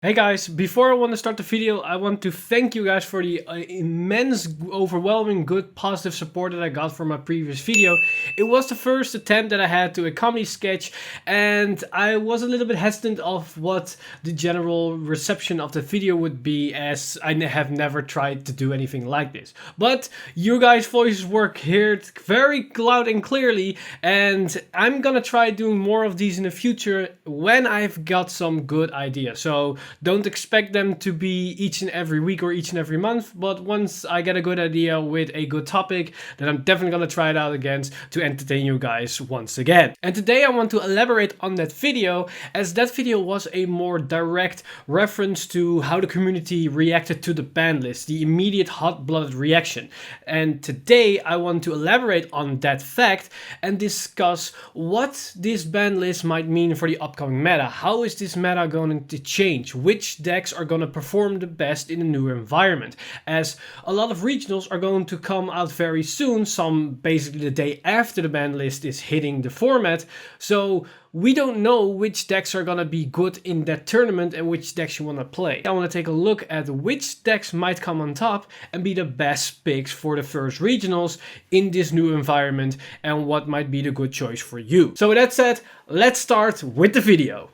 Hey guys, before I want to start the video, I want to thank you guys for the immense, overwhelming, good, positive support that I got from my previous video. It was the first attempt that I had to a comedy sketch, and I was a little bit hesitant of what the general reception of the video would be, as I have never tried to do anything like this. But you guys' voices were heard very loud and clearly, and I'm gonna try doing more of these in the future when I've got some good ideas. So don't expect them to be each and every week or each and every month, but once I get a good idea with a good topic, then I'm definitely gonna try it out again to entertain you guys once again. And today I want to elaborate on that video, as that video was a more direct reference to how the community reacted to the ban list, the immediate hot-blooded reaction. And today I want to elaborate on that fact and discuss what this ban list might mean for the upcoming meta. How is this meta going to change? Which decks are going to perform the best in the new environment, as a lot of regionals are going to come out very soon, some basically the day after the ban list is hitting the format. So we don't know which decks are going to be good in that tournament and which decks you want to play. I want to take a look at which decks might come on top and be the best picks for the first regionals in this new environment and what might be the good choice for you. So with that said, let's start with the video.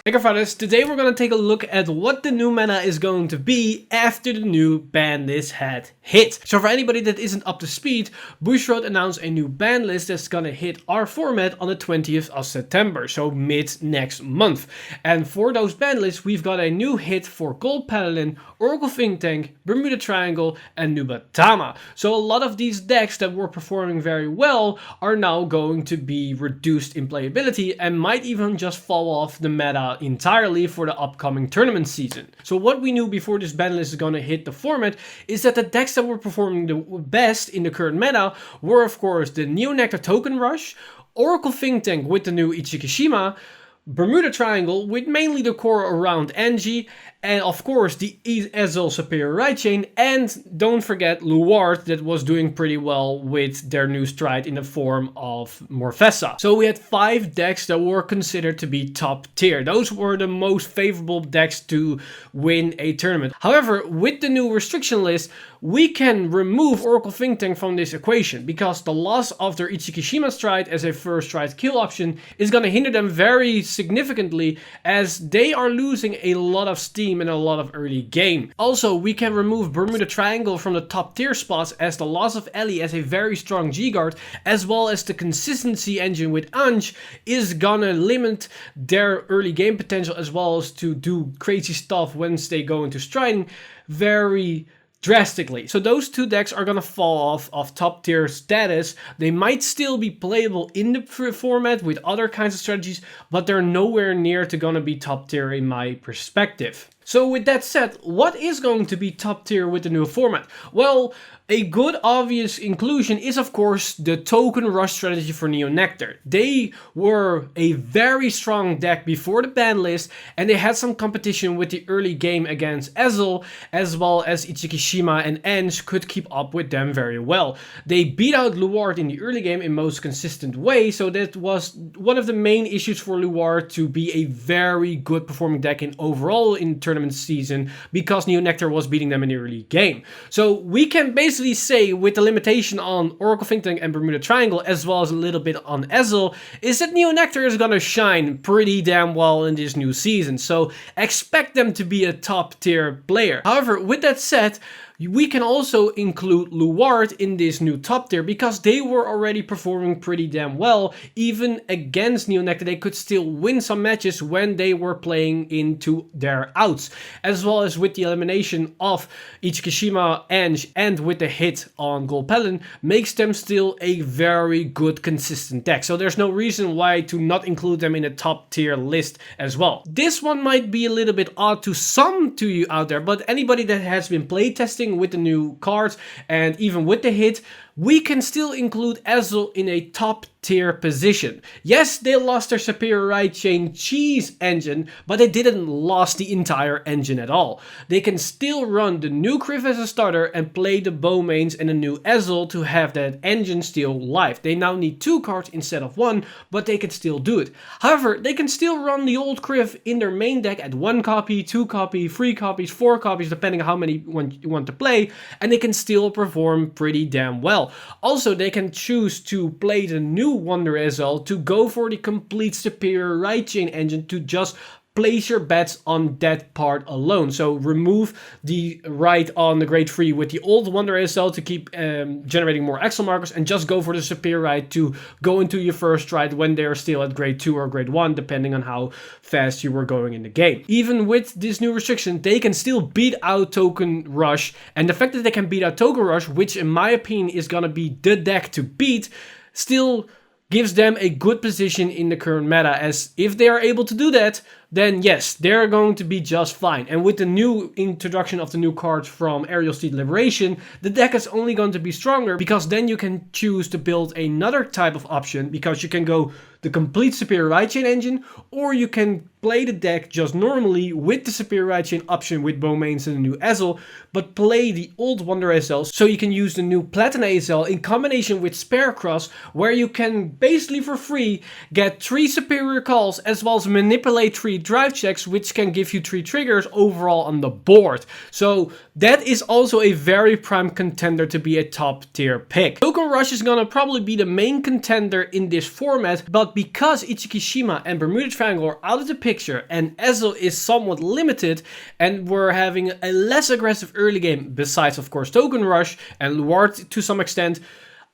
Hey Cardfighters, today we're going to take a look at what the new meta is going to be after the new ban list had hit. So for anybody that isn't up to speed, Bushrod announced a new ban list that's going to hit our format on the 20th of September, so mid next month. And for those ban lists, we've got a new hit for Gold Paladin, Oracle Think Tank, Bermuda Triangle, and Nubatama. So a lot of these decks that were performing very well are now going to be reduced in playability and might even just fall off the meta entirely for the upcoming tournament season. So what we knew before this ban list is going to hit the format is that the decks that were performing the best in the current meta were of course the Neo Nectar Token Rush, Oracle Think Tank with the new Ichikishima, Bermuda Triangle with mainly the core around Angie, and of course the Ezell Superior Right Chain, and don't forget Luard that was doing pretty well with their new stride in the form of Morfessa. So we had 5 decks that were considered to be top tier. Those were the most favorable decks to win a tournament. However, with the new restriction list, we can remove Oracle Think Tank from this equation, because the loss of their Ichikishima stride as a first stride kill option is going to hinder them very significantly, as they are losing a lot of steam in a lot of early game. Also, we can remove Bermuda Triangle from the top tier spots, as the loss of Ellie as a very strong G-Guard, as well as the consistency engine with Anj, is gonna limit their early game potential, as well as to do crazy stuff once they go into striding very drastically. So those 2 decks are gonna fall off of top tier status. They might still be playable in the format with other kinds of strategies, but they're nowhere near to gonna be top tier in my perspective. So with that said, what is going to be top tier with the new format? Well, a good obvious inclusion is of course the token rush strategy for Neo Nectar. They were a very strong deck before the ban list, and they had some competition with the early game against Ezell, as well as Ichikishima and Ange could keep up with them very well. They beat out Luard in the early game in most consistent way, so that was one of the main issues for Luard to be a very good performing deck in overall in tournament season, because Neo Nectar was beating them in the early game. So we can basically say, with the limitation on Oracle Think Tank and Bermuda Triangle, as well as a little bit on Ezell, is that Neo Nectar is gonna shine pretty damn well in this new season. So expect them to be a top tier player. However, with that said, we can also include Luard in this new top tier, because they were already performing pretty damn well. Even against Neo Nectar, they could still win some matches when they were playing into their outs. As well as with the elimination of Ichikishima, Ange, and with the hit on Gold Paladin, makes them still a very good consistent deck. So there's no reason why to not include them in a top tier list as well. This one might be a little bit odd to some to you out there, but anybody that has been playtesting with the new cards and even with the hit we can still include Ezell in a top tier position. Yes, they lost their superior right chain cheese engine, but they didn't lose the entire engine at all. They can still run the new Criff as a starter and play the bow mains and the new Ezell to have that engine still live. They now need 2 cards instead of 1, but they can still do it. However, they can still run the old Criff in their main deck at 1 copy, 2 copy, 3 copies, 4 copies, depending on how many you want to play, and they can still perform pretty damn well. Also, they can choose to play the new Wonder Ezell to go for the complete superior right chain engine to just place your bets on that part alone. So remove the right on the grade 3 with the old Wonder Ezell to keep generating more Excel markers, and just go for the superior right to go into your first right when they're still at grade 2 or grade 1, depending on how fast you were going in the game. Even with this new restriction, they can still beat out Token Rush, and the fact that they can beat out Token Rush, which in my opinion is gonna be the deck to beat, still gives them a good position in the current meta, as if they are able to do that, then yes, they're going to be just fine. And with the new introduction of the new cards from Aerial Steed Liberation, the deck is only going to be stronger, because then you can choose to build another type of option, because you can go the complete superior right chain engine, or you can play the deck just normally with the superior right chain option with bow mains and the new Ezell, but play the old Wonder Ezell, so you can use the new Platina Ezell in combination with Spare Cross, where you can basically for free get 3 superior calls as well as manipulate 3 drive checks, which can give you 3 triggers overall on the board. So that is also a very prime contender to be a top tier pick. Token Rush is gonna probably be the main contender in this format, but because Ichikishima and Bermuda Triangle are out of the picture and Ezell is somewhat limited, and we're having a less aggressive early game, besides of course Token Rush and Luard to some extent,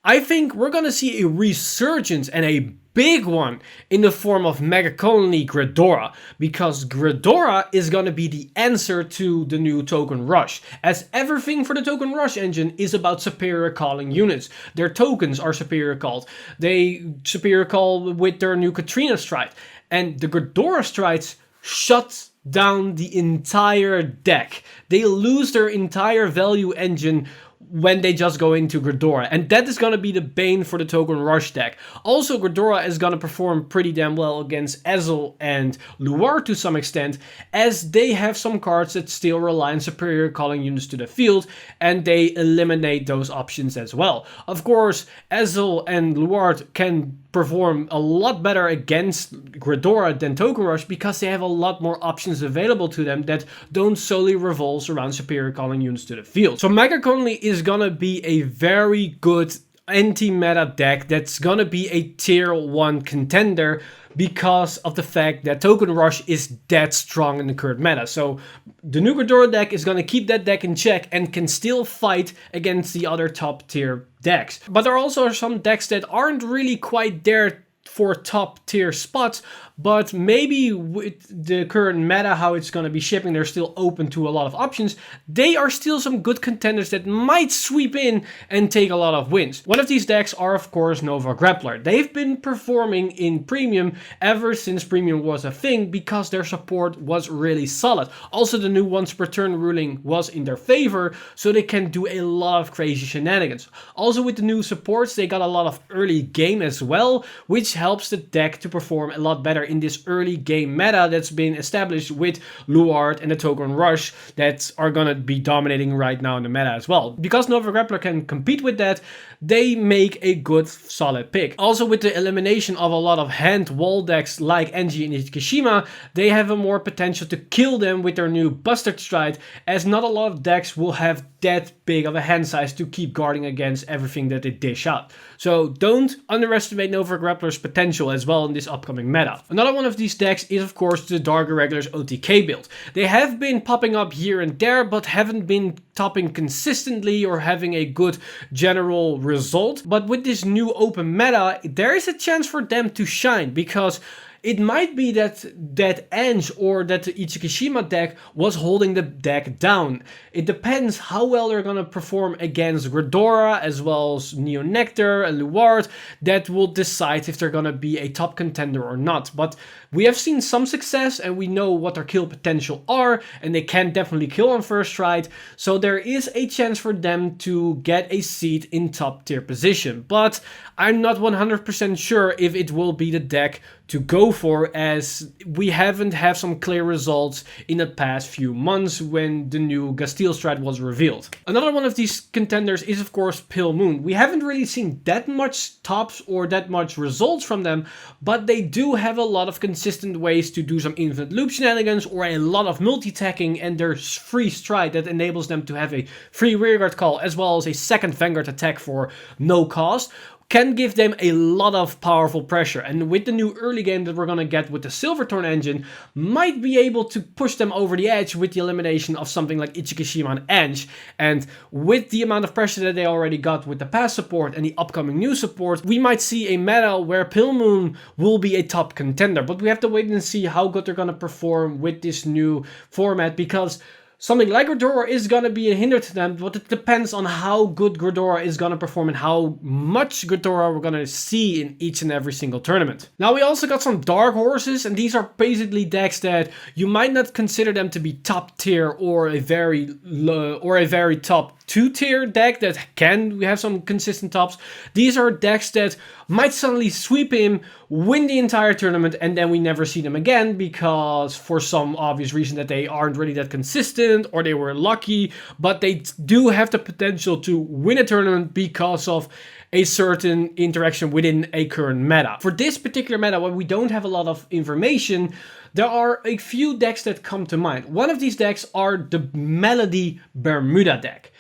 I think we're gonna see a resurgence, and a big one, in the form of Mega Colony Ghidorah, because Ghidorah is gonna be the answer to the new Token Rush, as everything for the Token Rush engine is about superior calling units. Their tokens are superior called. They superior call with their new Katrina Stride, and the Ghidorah Strides shut down the entire deck. They lose their entire value engine when they just go into Ghidorah, and that is going to be the bane for the Token Rush deck. Also, Ghidorah is going to perform pretty damn well against Ezell and Luard to some extent, as they have some cards that still rely on superior calling units to the field, and they eliminate those options as well. Of course, Ezell and Luard can perform a lot better against Ghidorah than Token Rush, because they have a lot more options available to them that don't solely revolve around superior calling units to the field. So Mega Conley is gonna be a very good anti-meta deck that's gonna be a tier 1 contender, because of the fact that Token Rush is that strong in the current meta. So the new Ghidorah deck is going to keep that deck in check and can still fight against the other top tier decks. But there also are some decks that aren't really quite there for top tier spots, but maybe with the current meta, how it's going to be shipping, they're still open to a lot of options. They are still some good contenders that might sweep in and take a lot of wins. One of these decks are of course Nova Grappler. They've been performing in Premium ever since Premium was a thing, because their support was really solid. Also, the new once per turn ruling was in their favor, so they can do a lot of crazy shenanigans. Also, with the new supports, they got a lot of early game as well, which helps the deck to perform a lot better in this early game meta that's been established with Luard and the Token Rush that are gonna be dominating right now in the meta as well. Because Nova Grappler can compete with that, they make a good solid pick. Also, with the elimination of a lot of hand wall decks like Enji and Ichikishima, they have a more potential to kill them with their new Bustard Stride, as not a lot of decks will have that big of a hand size to keep guarding against everything that they dish out. So don't underestimate Nova Grappler's potential as well in this upcoming meta. Another one of these decks is of course the Dark Irregulars OTK build. They have been popping up here and there, but haven't been topping consistently or having a good general result. But with this new open meta, there is a chance for them to shine, because it might be that that Ange or that the Ichikishima deck was holding the deck down. It depends how well they're gonna perform against Gridora as well as Neo Nectar and Luard. That will decide if they're gonna be a top contender or not. But we have seen some success and we know what their kill potential are, and they can definitely kill on first try. So there is a chance for them to get a seat in top tier position. But I'm not 100% sure if it will be the deck to go for, as we haven't had some clear results in the past few months when the new Gastile strat was revealed. Another one of these contenders is of course Pale Moon. We haven't really seen that much tops or that much results from them, but they do have a lot of consistent ways to do some infinite loop shenanigans or a lot of multi-tacking, and there's free stride that enables them to have a free rearguard call as well as a second Vanguard attack for no cost. Can give them a lot of powerful pressure, and with the new early game that we're gonna get with the Silverthorn engine, might be able to push them over the edge with the elimination of something like Ichikishima and Ange. And with the amount of pressure that they already got with the past support and the upcoming new support, we might see a meta where Pale Moon will be a top contender. But we have to wait and see how good they're gonna perform with this new format, because something like Gridora is going to be a hinder to them, but it depends on how good Gridora is going to perform and how much Gridora we're going to see in each and every single tournament. Now, we also got some dark horses, and these are basically decks that you might not consider them to be top tier or a very low or a very top 2-tier deck that can have some consistent tops. These are decks that might suddenly sweep him, win the entire tournament, and then we never see them again because for some obvious reason that they aren't really that consistent or they were lucky, but they do have the potential to win a tournament because of a certain interaction within a current meta. For this particular meta, where we don't have a lot of information, there are a few decks that come to mind. One of these decks are the Melody Bermuda deck.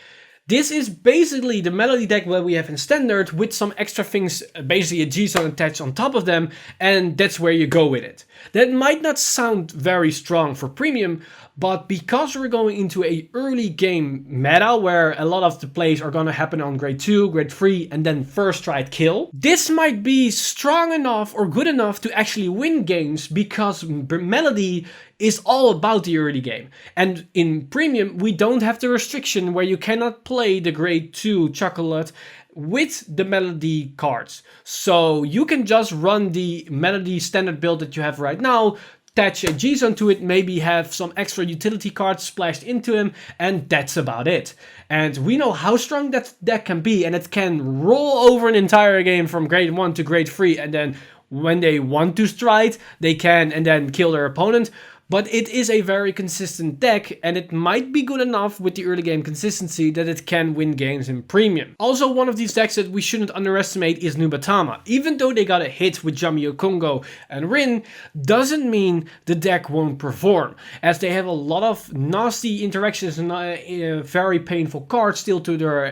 This is basically the Melody deck that we have in Standard with some extra things, basically a G-Zone attached on top of them, and that's where you go with it. That might not sound very strong for Premium, but because we're going into a early game meta where a lot of the plays are going to happen on grade 2, grade 3, and then first try kill, this might be strong enough or good enough to actually win games, because Melody is all about the early game. And in Premium, we don't have the restriction where you cannot play the grade 2 chocolate with the Melody cards. So you can just run the Melody standard build that you have right now, attach a G-Zone to it, maybe have some extra utility cards splashed into him, and that's about it. And we know how strong that deck can be, and it can roll over an entire game from grade 1 to grade 3, and then when they want to stride, they can, and then kill their opponent. But it is a very consistent deck, and it might be good enough with the early game consistency that it can win games in Premium. Also, one of these decks that we shouldn't underestimate is Nubatama. Even though they got a hit with Jamio Kongo and Rin, doesn't mean the deck won't perform, as they have a lot of nasty interactions and very painful cards still to their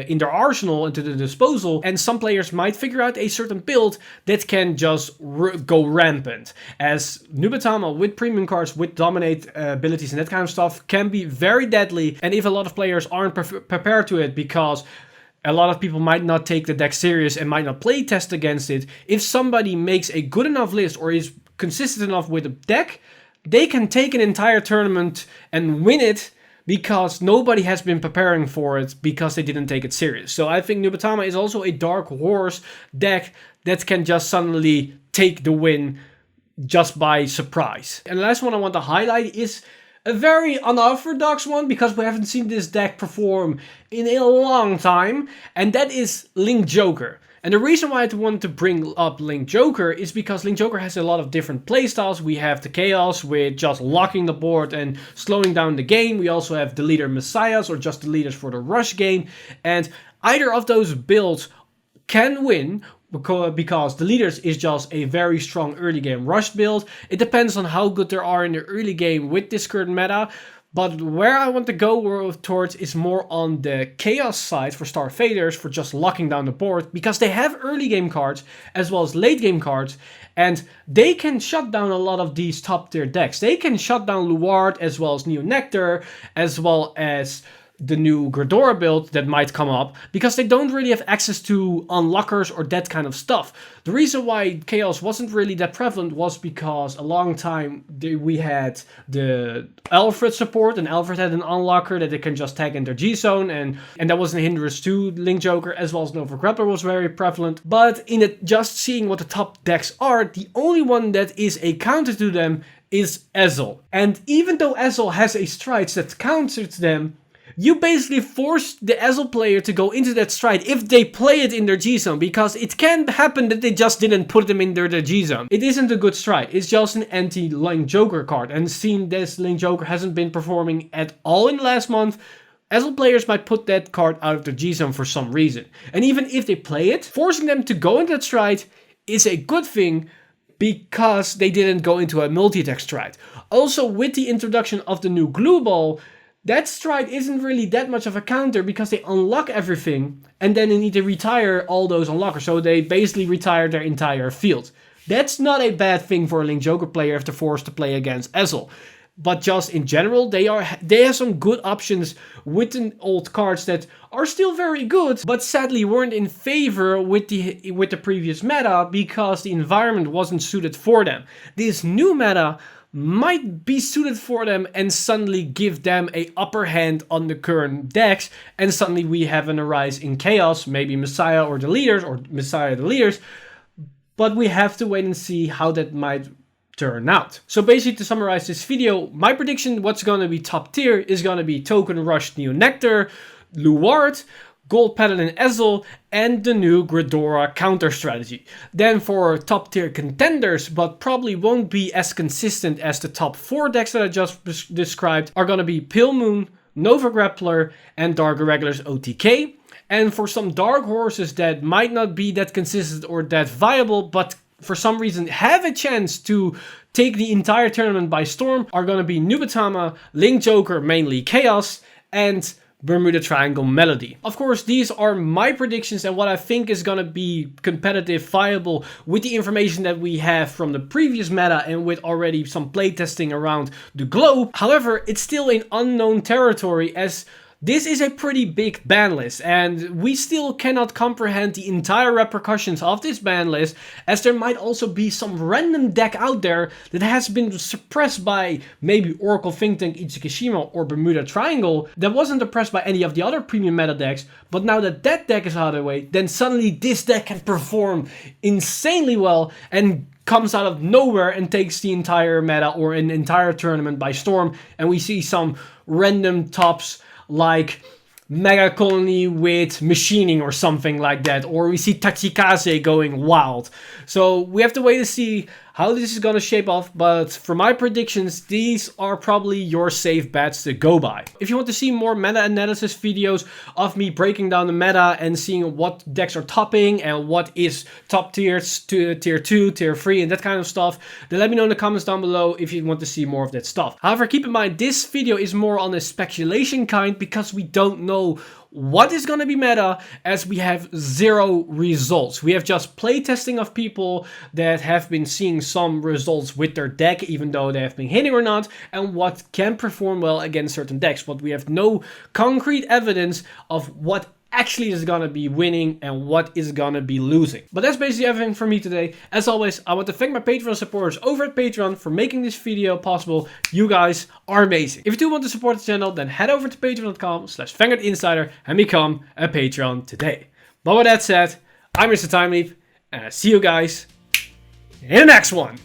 in their arsenal and to the disposal, and some players might figure out a certain build that can just go rampant, as Nubatama with Premium cards with dominate abilities and that kind of stuff can be very deadly. And if a lot of players aren't prepared to it, because a lot of people might not take the deck serious and might not play test against it, if somebody makes a good enough list or is consistent enough with the deck, they can take an entire tournament and win it, because nobody has been preparing for it because they didn't take it serious. So I think Nubatama is also a dark horse deck that can just suddenly take the win just by surprise. And the last one I want to highlight is a very unorthodox one, because we haven't seen this deck perform in a long time, and that is Link Joker. And the reason why I wanted to bring up Link Joker is because Link Joker has a lot of different playstyles. We have the Chaos with just locking the board and slowing down the game. We also have the leader Messiahs, or just the leaders for the rush game. And either of those builds can win, because the leaders is just a very strong early game rush build. It depends on how good they are in the early game with this current meta. But where I want to go towards is more on the Chaos side for Starfaders, for just locking down the board, because they have early game cards as well as late game cards, and they can shut down a lot of these top tier decks. They can shut down Luard as well as Neo Nectar, as well as the new Gridora build that might come up, because they don't really have access to unlockers or that kind of stuff. The reason why Chaos wasn't really that prevalent was because a long time we had the Alfred support, and Alfred had an unlocker that they can just tag in their G-Zone, and that was a hindrance to Link Joker, as well as Nova Grappler was very prevalent. But in it, just seeing what the top decks are, the only one that is a counter to them is Ezell. And even though Ezell has a stride that counters them, you basically force the Ezell player to go into that stride if they play it in their G-Zone, because it can happen that they just didn't put them in their G-Zone. It isn't a good stride, it's just an anti-Link Joker card, and seeing this Link Joker hasn't been performing at all in the last month, Ezell players might put that card out of their G-Zone for some reason. And even if they play it, forcing them to go into that stride is a good thing, because they didn't go into a multi-attack stride. Also, with the introduction of the new glue ball, that stride isn't really that much of a counter, because they unlock everything and then they need to retire all those unlockers. So they basically retire their entire field. That's not a bad thing for a Link Joker player if they're forced to play against Ezell. But just in general, they have some good options with the old cards that are still very good, but sadly weren't in favor with the previous meta, because the environment wasn't suited for them. This new meta might be suited for them and suddenly give them a upper hand on the current decks, and suddenly we have an arise in Chaos, maybe Messiah or the leaders, or Messiah the leaders, but we have to wait and see how that might turn out. So basically, to summarize this video, my prediction what's going to be top tier is going to be Token Rush Neo Nectar, Luard, Gold Paladin Ezell, and the new Gridora counter strategy. Then for top tier contenders, but probably won't be as consistent as the top 4 decks that I just described, are going to be Pale Moon, Nova Grappler, and Dark Irregulars OTK. And for some dark horses that might not be that consistent or that viable, but for some reason have a chance to take the entire tournament by storm, are going to be Nubatama, Link Joker, mainly Chaos, and Bermuda Triangle Melody. Of course, these are my predictions and what I think is going to be competitive, viable with the information that we have from the previous meta and with already some playtesting around the globe. However, it's still in unknown territory, as this is a pretty big ban list, and we still cannot comprehend the entire repercussions of this ban list, as there might also be some random deck out there that has been suppressed by maybe Oracle Think Tank, Ichikishima, or Bermuda Triangle, that wasn't suppressed by any of the other premium meta decks, but now that that deck is out of the way, then suddenly this deck can perform insanely well and comes out of nowhere and takes the entire meta or an entire tournament by storm, and we see some random tops like Mega Colony with machining or something like that, or we see Tachikaze going wild. So we have to wait to see how this is going to shape off, but for my predictions, these are probably your safe bets to go by. If you want to see more meta analysis videos of me breaking down the meta and seeing what decks are topping and what is top tiers to tier 2, tier 3 and that kind of stuff, then let me know in the comments down below if you want to see more of that stuff. However, keep in mind this video is more on a speculation kind, because we don't know what is going to be meta, as we have 0 results. We have just playtesting of people that have been seeing some results with their deck, even though they have been hitting or not, and what can perform well against certain decks, but we have no concrete evidence of what actually is gonna be winning and what is gonna be losing. But that's basically everything for me today. As always, I want to thank my Patreon supporters over at Patreon for making this video possible. You guys are amazing. If you do want to support the channel, then head over to patreon.com/VanguardInsider and become a Patreon today. But with that said, I'm Mr. Time Leap, and I see you guys in the next one.